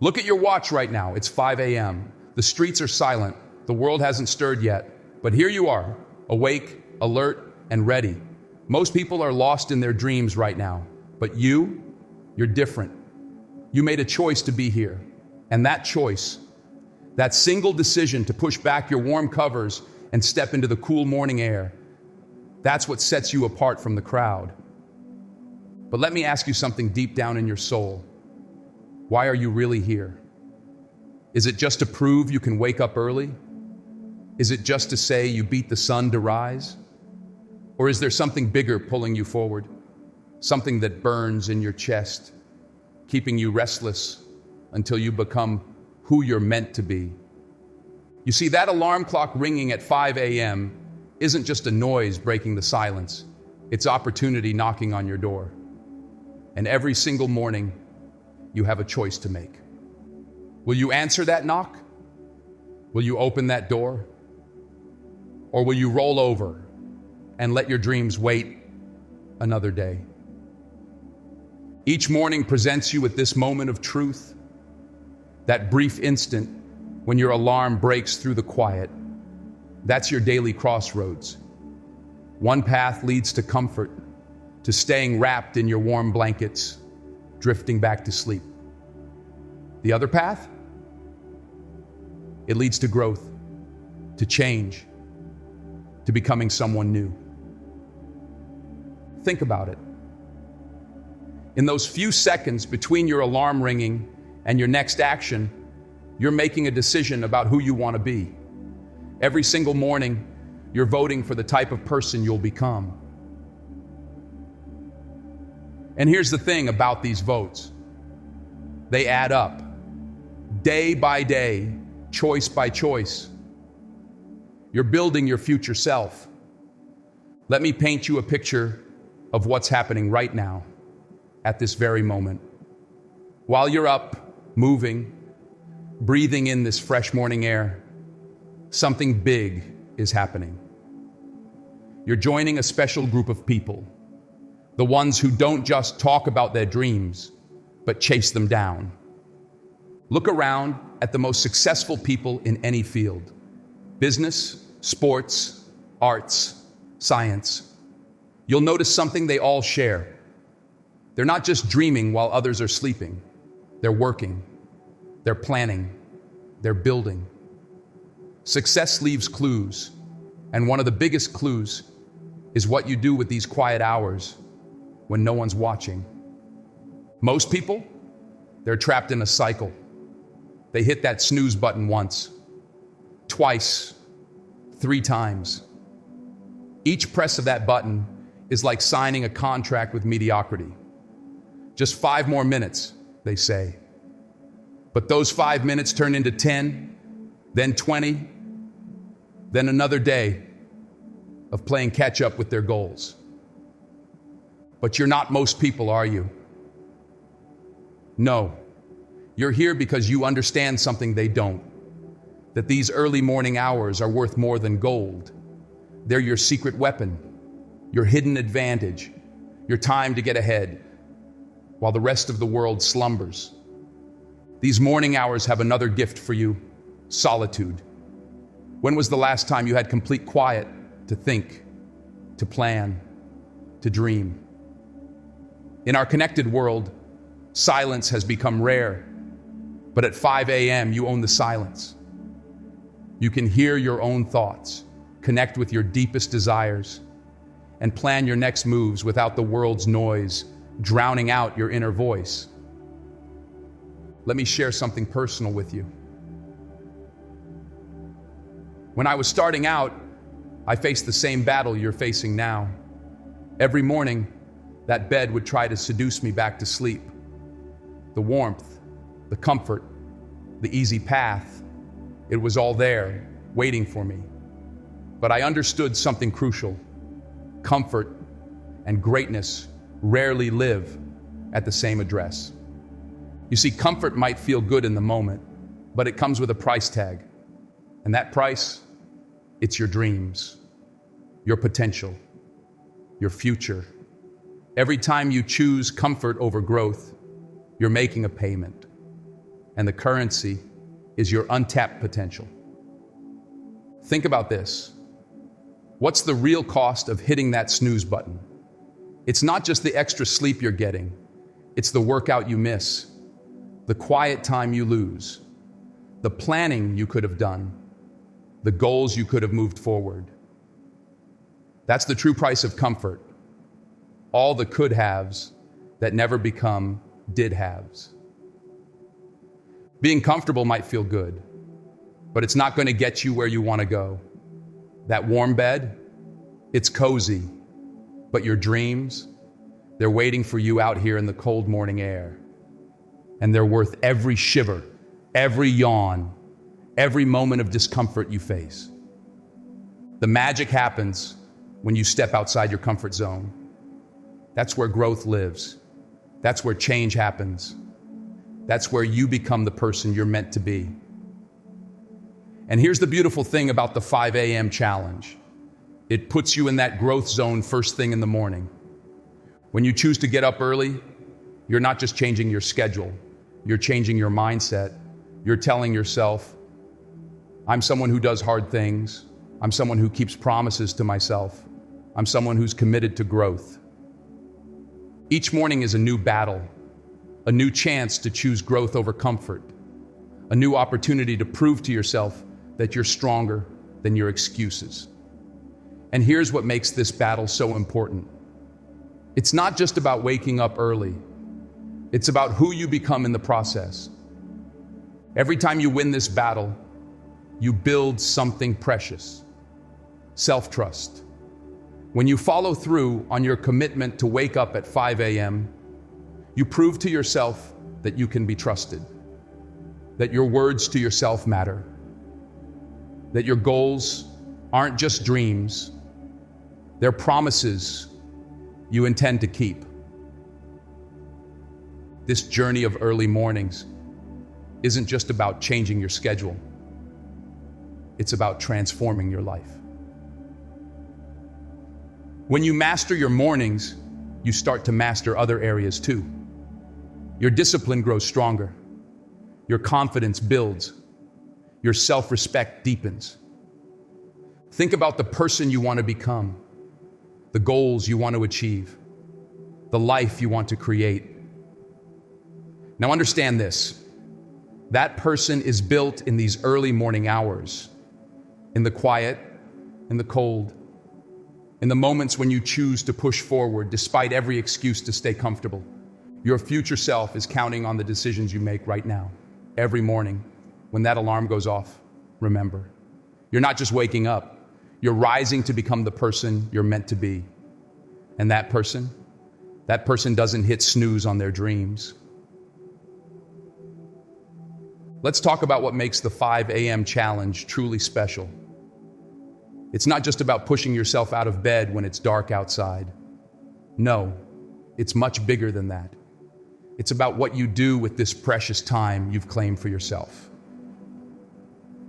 Look at your watch right now. It's 5 a.m. The streets are silent. The world hasn't stirred yet. But here you are, awake, alert, and ready. Most people are lost in their dreams right now. But you're different. You made a choice to be here. And that choice, that single decision to push back your warm covers and step into the cool morning air, that's what sets you apart from the crowd. But let me ask you something deep down in your soul. Why are you really here? Is it just to prove you can wake up early? Is it just to say you beat the sun to rise? Or is there something bigger pulling you forward? Something that burns in your chest, keeping you restless until you become who you're meant to be. You see, that alarm clock ringing at 5 a.m. isn't just a noise breaking the silence. It's opportunity knocking on your door. And every single morning, you have a choice to make. Will you answer that knock? Will you open that door? Or will you roll over and let your dreams wait another day? Each morning presents you with this moment of truth, that brief instant when your alarm breaks through the quiet. That's your daily crossroads. One path leads to comfort, to staying wrapped in your warm blankets, drifting back to sleep. The other path? It leads to growth, to change, to becoming someone new. Think about it. In those few seconds between your alarm ringing and your next action, you're making a decision about who you want to be. Every single morning, you're voting for the type of person you'll become. And here's the thing about these votes. They add up. Day by day, choice by choice. You're building your future self. Let me paint you a picture of what's happening right now, at this very moment. While you're up, moving, breathing in this fresh morning air, something big is happening. You're joining a special group of people, the ones who don't just talk about their dreams, but chase them down. Look around at the most successful people in any field: business, sports, arts, science. You'll notice something they all share. They're not just dreaming while others are sleeping. They're working, they're planning, they're building. Success leaves clues, and one of the biggest clues is what you do with these quiet hours when no one's watching. Most people, they're trapped in a cycle. They hit that snooze button once, twice, 3 times. Each press of that button is like signing a contract with mediocrity. Just 5 more minutes, they say. But those 5 minutes turn into 10, then 20, then another day of playing catch up with their goals. But you're not most people, are you? No. You're here because you understand something they don't. That these early morning hours are worth more than gold. They're your secret weapon, your hidden advantage, your time to get ahead, while the rest of the world slumbers. These morning hours have another gift for you: solitude. When was the last time you had complete quiet to think, to plan, to dream? In our connected world, silence has become rare. But at 5 a.m., you own the silence. You can hear your own thoughts, connect with your deepest desires, and plan your next moves without the world's noise drowning out your inner voice. Let me share something personal with you. When I was starting out, I faced the same battle you're facing now. Every morning, that bed would try to seduce me back to sleep. The warmth, the comfort, the easy path, it was all there, waiting for me. But I understood something crucial. Comfort and greatness rarely live at the same address. You see, comfort might feel good in the moment, but it comes with a price tag. And that price, it's your dreams, your potential, your future. Every time you choose comfort over growth, you're making a payment. and the currency is your untapped potential. Think about this. What's the real cost of hitting that snooze button? It's not just the extra sleep you're getting. It's the workout you miss, the quiet time you lose, the planning you could have done, the goals you could have moved forward. That's the true price of comfort. All the could-haves that never become did-haves. Being comfortable might feel good, but it's not going to get you where you want to go. That warm bed, it's cozy, but your dreams, they're waiting for you out here in the cold morning air. And they're worth every shiver, every yawn, every moment of discomfort you face. The magic happens when you step outside your comfort zone. That's where growth lives. That's where change happens. That's where you become the person you're meant to be. And here's the beautiful thing about the 5 a.m. challenge. It puts you in that growth zone first thing in the morning. When you choose to get up early, you're not just changing your schedule, you're changing your mindset. You're telling yourself, I'm someone who does hard things. I'm someone who keeps promises to myself. I'm someone who's committed to growth. Each morning is a new battle, a new chance to choose growth over comfort, a new opportunity to prove to yourself that you're stronger than your excuses. And here's what makes this battle so important. It's not just about waking up early. It's about who you become in the process. Every time you win this battle, you build something precious. Self-trust. When you follow through on your commitment to wake up at 5 a.m., you prove to yourself that you can be trusted, that your words to yourself matter, that your goals aren't just dreams, they're promises you intend to keep. This journey of early mornings isn't just about changing your schedule. It's about transforming your life. When you master your mornings, you start to master other areas too. Your discipline grows stronger. Your confidence builds. Your self-respect deepens. Think about the person you want to become, the goals you want to achieve, the life you want to create. Now understand this. That person is built in these early morning hours, in the quiet, in the cold, in the moments when you choose to push forward despite every excuse to stay comfortable. Your future self is counting on the decisions you make right now. Every morning, when that alarm goes off, remember, you're not just waking up, you're rising to become the person you're meant to be. And that person doesn't hit snooze on their dreams. Let's talk about what makes the 5 a.m. challenge truly special. It's not just about pushing yourself out of bed when it's dark outside. No, it's much bigger than that. It's about what you do with this precious time you've claimed for yourself.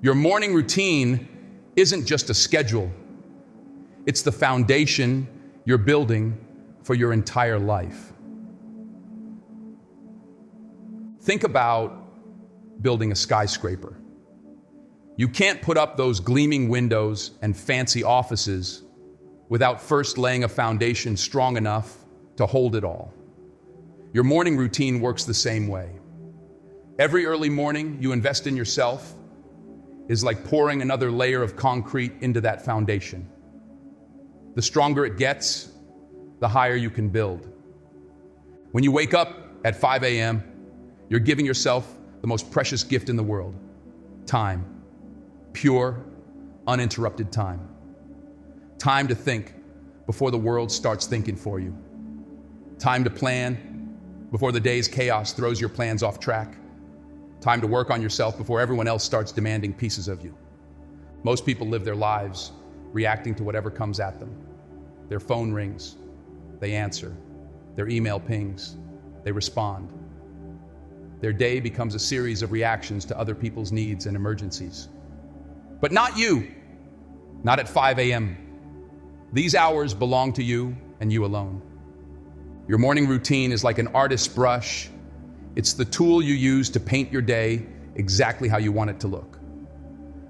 Your morning routine isn't just a schedule. It's the foundation you're building for your entire life. Think about building a skyscraper. You can't put up those gleaming windows and fancy offices without first laying a foundation strong enough to hold it all. Your morning routine works the same way. Every early morning you invest in yourself is like pouring another layer of concrete into that foundation. The stronger it gets, the higher you can build. When you wake up at 5 a.m., you're giving yourself the most precious gift in the world, time. Pure, uninterrupted time. Time to think before the world starts thinking for you. Time to plan before the day's chaos throws your plans off track. Time to work on yourself before everyone else starts demanding pieces of you. Most people live their lives reacting to whatever comes at them. Their phone rings, they answer. Their email pings, they respond. Their day becomes a series of reactions to other people's needs and emergencies. But not you, not at 5 a.m. These hours belong to you and you alone. Your morning routine is like an artist's brush. It's the tool you use to paint your day exactly how you want it to look.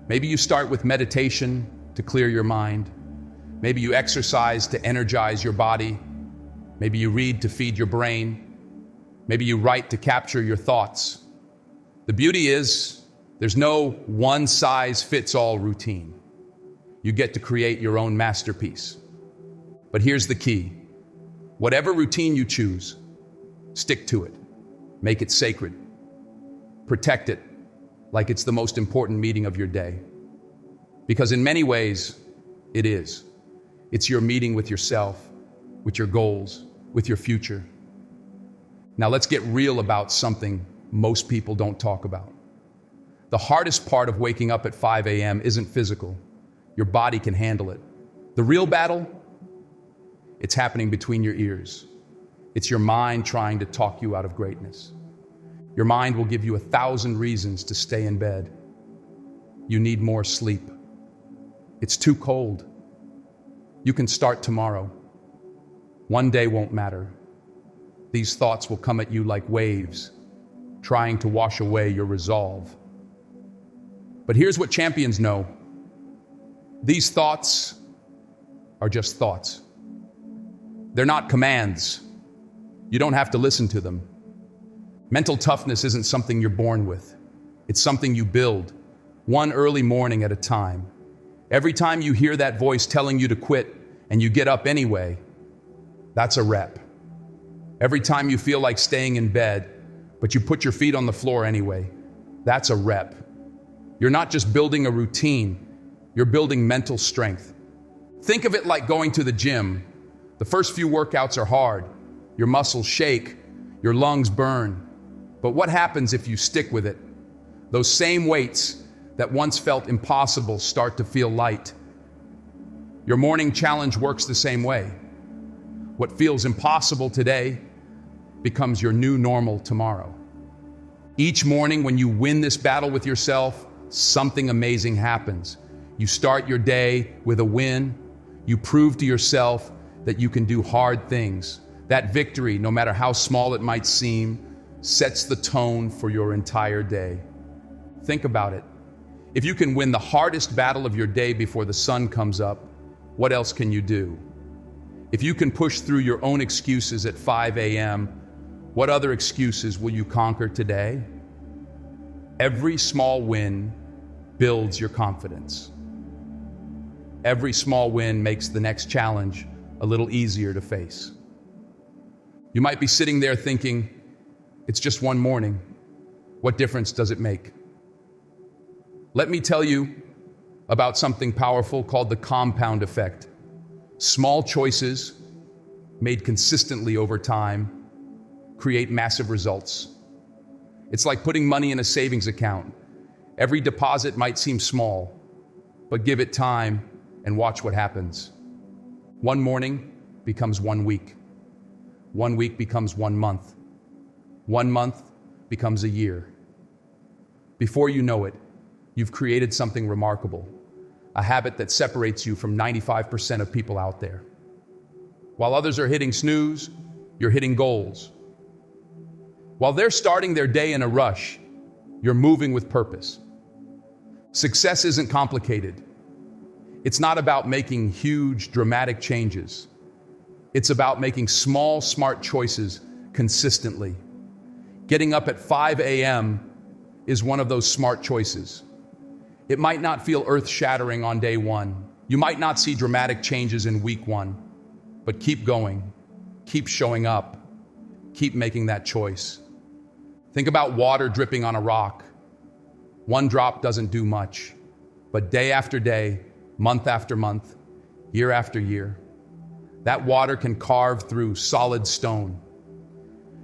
Maybe you start with meditation to clear your mind. Maybe you exercise to energize your body. Maybe you read to feed your brain. Maybe you write to capture your thoughts. The beauty is, there's no one-size-fits-all routine. You get to create your own masterpiece. But here's the key. Whatever routine you choose, stick to it. Make it sacred. Protect it like it's the most important meeting of your day. Because in many ways, it is. It's your meeting with yourself, with your goals, with your future. Now let's get real about something most people don't talk about. The hardest part of waking up at 5 a.m. isn't physical. Your body can handle it. The real battle, it's happening between your ears. It's your mind trying to talk you out of greatness. Your mind will give you 1,000 reasons to stay in bed. You need more sleep. It's too cold. You can start tomorrow. One day won't matter. These thoughts will come at you like waves, trying to wash away your resolve. But here's what champions know. These thoughts are just thoughts. They're not commands. You don't have to listen to them. Mental toughness isn't something you're born with. It's something you build, one early morning at a time. Every time you hear that voice telling you to quit and you get up anyway, that's a rep. Every time you feel like staying in bed, but you put your feet on the floor anyway, that's a rep. You're not just building a routine, you're building mental strength. Think of it like going to the gym. The first few workouts are hard. Your muscles shake, your lungs burn. But what happens if you stick with it? Those same weights that once felt impossible start to feel light. Your morning challenge works the same way. What feels impossible today becomes your new normal tomorrow. Each morning when you win this battle with yourself, something amazing happens. You start your day with a win. You prove to yourself that you can do hard things. That victory, no matter how small it might seem, sets the tone for your entire day. Think about it. If you can win the hardest battle of your day before the sun comes up, what else can you do? If you can push through your own excuses at 5 a.m., what other excuses will you conquer today? Every small win builds your confidence. Every small win makes the next challenge a little easier to face. You might be sitting there thinking, it's just one morning. What difference does it make? Let me tell you about something powerful called the compound effect. Small choices made consistently over time create massive results. It's like putting money in a savings account. Every deposit might seem small, but give it time and watch what happens. One morning becomes 1 week. 1 week becomes 1 month. 1 month becomes a year. Before you know it, you've created something remarkable, a habit that separates you from 95% of people out there. While others are hitting snooze, you're hitting goals. While they're starting their day in a rush, you're moving with purpose. Success isn't complicated. It's not about making huge, dramatic changes. It's about making small, smart choices consistently. Getting up at 5 a.m. is one of those smart choices. It might not feel earth-shattering on day one. You might not see dramatic changes in week one, but keep going, keep showing up, keep making that choice. Think about water dripping on a rock. One drop doesn't do much, but day after day, month after month, year after year, that water can carve through solid stone.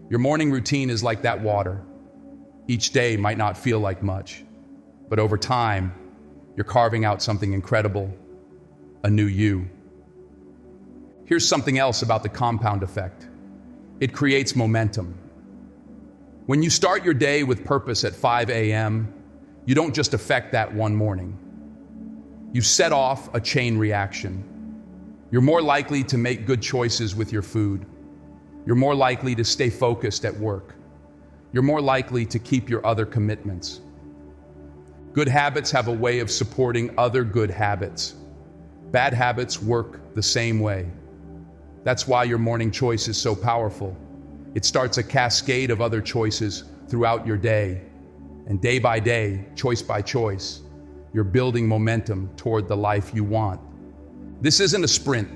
Your morning routine is like that water. Each day might not feel like much, but over time, you're carving out something incredible, a new you. Here's something else about the compound effect. It creates momentum. When you start your day with purpose at 5 a.m., you don't just affect that one morning. You set off a chain reaction. You're more likely to make good choices with your food. You're more likely to stay focused at work. you're more likely to keep your other commitments. Good habits have a way of supporting other good habits. Bad habits work the same way. That's why your morning choice is so powerful. It starts a cascade of other choices throughout your day. And day by day, choice by choice, you're building momentum toward the life you want. This isn't a sprint.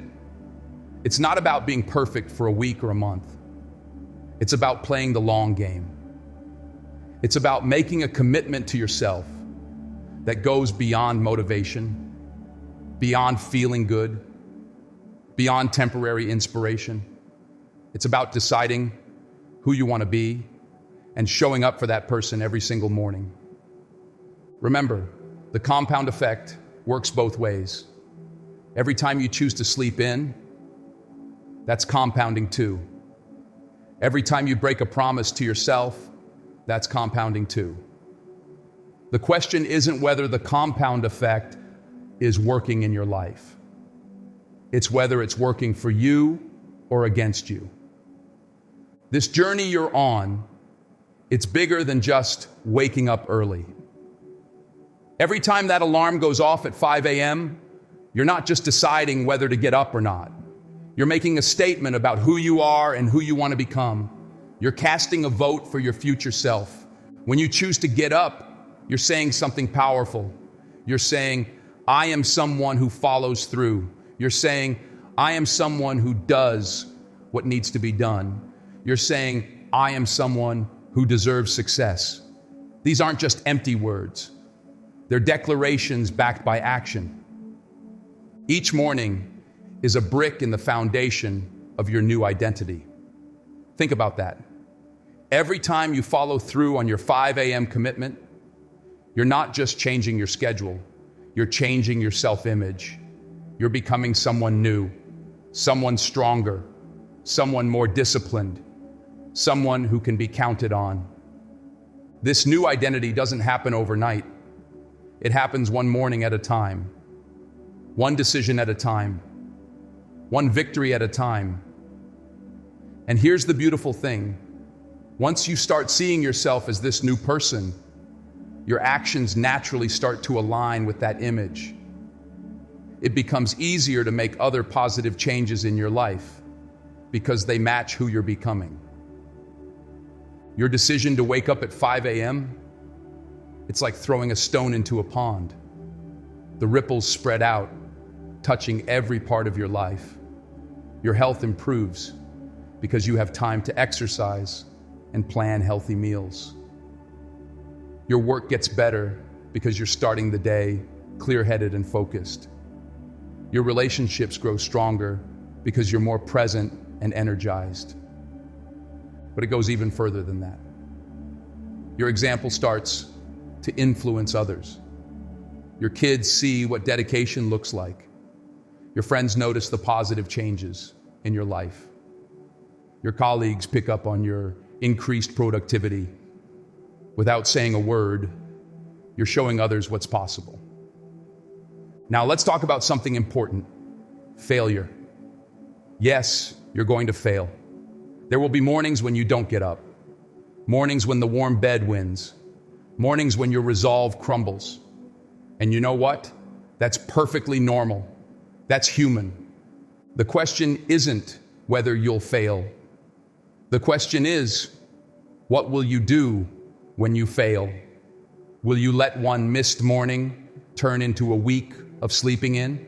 It's not about being perfect for a week or a month. It's about playing the long game. It's about making a commitment to yourself that goes beyond motivation, beyond feeling good, beyond temporary inspiration. It's about deciding who you want to be and showing up for that person every single morning. Remember, the compound effect works both ways. Every time you choose to sleep in, that's compounding too. Every time you break a promise to yourself, that's compounding too. The question isn't whether the compound effect is working in your life. It's whether it's working for you or against you. This journey you're on, it's bigger than just waking up early. Every time that alarm goes off at 5 a.m., you're not just deciding whether to get up or not. You're making a statement about who you are and who you want to become. You're casting a vote for your future self. When you choose to get up, you're saying something powerful. You're saying, I am someone who follows through. You're saying, I am someone who does what needs to be done. You're saying, I am someone who deserves success. These aren't just empty words. They're declarations backed by action. Each morning is a brick in the foundation of your new identity. Think about that. Every time you follow through on your 5 a.m. commitment, you're not just changing your schedule, you're changing your self-image. You're becoming someone new, someone stronger, someone more disciplined, someone who can be counted on. This new identity doesn't happen overnight. It happens one morning at a time, one decision at a time, one victory at a time. And here's the beautiful thing. Once you start seeing yourself as this new person, your actions naturally start to align with that image. It becomes easier to make other positive changes in your life because they match who you're becoming. Your decision to wake up at 5 a.m., it's like throwing a stone into a pond. The ripples spread out, touching every part of your life. Your health improves because you have time to exercise and plan healthy meals. Your work gets better because you're starting the day clear-headed and focused. Your relationships grow stronger because you're more present and energized. But it goes even further than that. Your example starts to influence others. Your kids see what dedication looks like. Your friends notice the positive changes in your life. Your colleagues pick up on your increased productivity. Without saying a word, you're showing others what's possible. Now let's talk about something important: failure. Yes, you're going to fail. There will be mornings when you don't get up, mornings when the warm bed wins, mornings when your resolve crumbles. And you know what? That's perfectly normal. That's human. The question isn't whether you'll fail. The question is, what will you do when you fail? Will you let one missed morning turn into a week of sleeping in?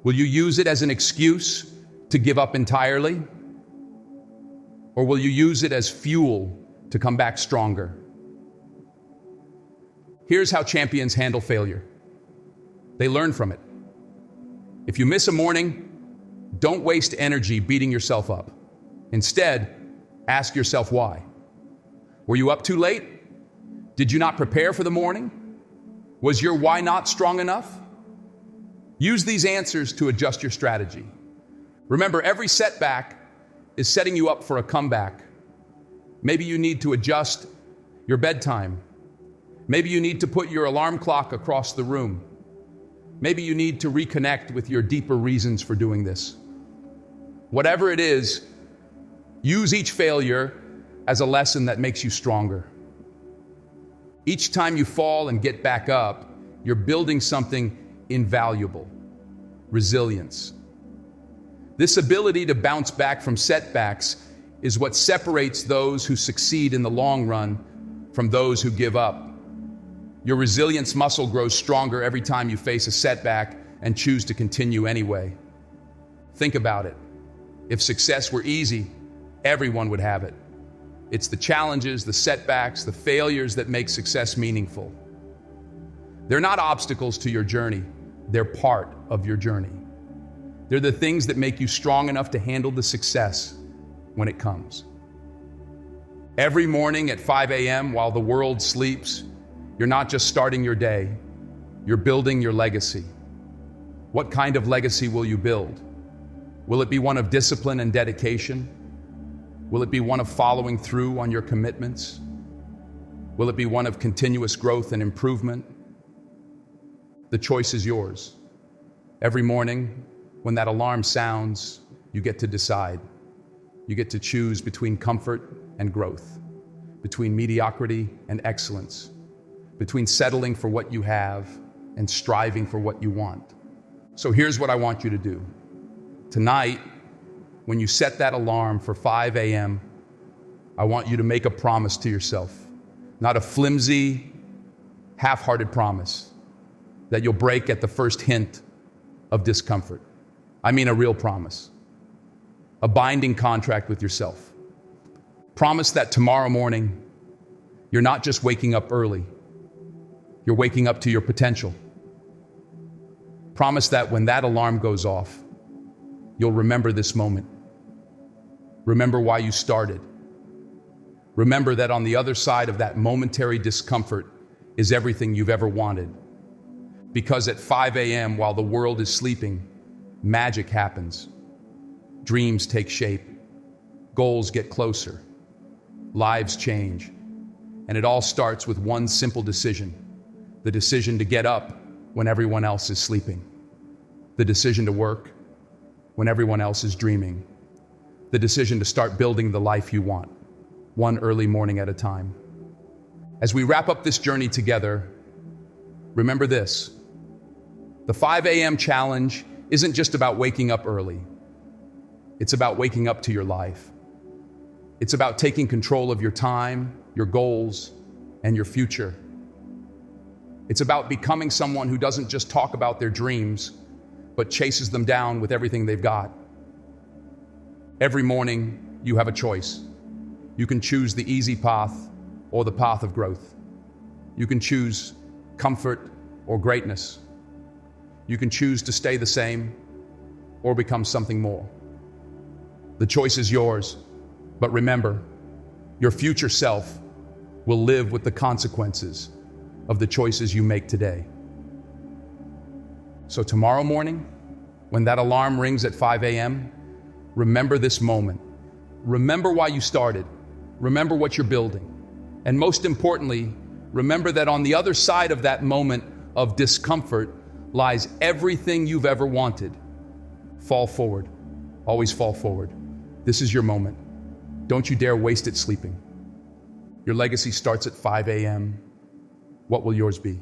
Will you use it as an excuse to give up entirely? Or will you use it as fuel to come back stronger? Here's how champions handle failure. They learn from it. If you miss a morning, don't waste energy beating yourself up. Instead, ask yourself why. Were you up too late? Did you not prepare for the morning? Was your why not strong enough? Use these answers to adjust your strategy. Remember, every setback is setting you up for a comeback. Maybe you need to adjust your bedtime. Maybe you need to put your alarm clock across the room. Maybe you need to reconnect with your deeper reasons for doing this. Whatever it is, use each failure as a lesson that makes you stronger. Each time you fall and get back up, you're building something invaluable: resilience. This ability to bounce back from setbacks is what separates those who succeed in the long run from those who give up. Your resilience muscle grows stronger every time you face a setback and choose to continue anyway. Think about it. If success were easy, everyone would have it. It's the challenges, the setbacks, the failures that make success meaningful. They're not obstacles to your journey. They're part of your journey. They're the things that make you strong enough to handle the success when it comes. Every morning at 5 a.m. while the world sleeps, you're not just starting your day, you're building your legacy. What kind of legacy will you build? Will it be one of discipline and dedication? Will it be one of following through on your commitments? Will it be one of continuous growth and improvement? The choice is yours. Every morning, when that alarm sounds, you get to decide. You get to choose between comfort and growth, between mediocrity and excellence, between settling for what you have and striving for what you want. So here's what I want you to do. Tonight, when you set that alarm for 5 a.m., I want you to make a promise to yourself, not a flimsy, half-hearted promise that you'll break at the first hint of discomfort. I mean a real promise, a binding contract with yourself. Promise that tomorrow morning, you're not just waking up early, you're waking up to your potential. Promise that when that alarm goes off, you'll remember this moment. Remember why you started. Remember that on the other side of that momentary discomfort is everything you've ever wanted. Because at 5 a.m. while the world is sleeping, magic happens. Dreams take shape. Goals get closer. Lives change. And it all starts with one simple decision. The decision to get up when everyone else is sleeping. The decision to work when everyone else is dreaming. The decision to start building the life you want, one early morning at a time. As we wrap up this journey together, remember this. The 5 a.m. challenge isn't just about waking up early. It's about waking up to your life. It's about taking control of your time, your goals, and your future. It's about becoming someone who doesn't just talk about their dreams, but chases them down with everything they've got. Every morning, you have a choice. You can choose the easy path or the path of growth. You can choose comfort or greatness. You can choose to stay the same or become something more. The choice is yours, but remember, your future self will live with the consequences of the choices you make today. So tomorrow morning, when that alarm rings at 5 a.m., remember this moment. Remember why you started. Remember what you're building. And most importantly, remember that on the other side of that moment of discomfort lies everything you've ever wanted. Fall forward. Always fall forward. This is your moment. Don't you dare waste it sleeping. Your legacy starts at 5 a.m. What will yours be?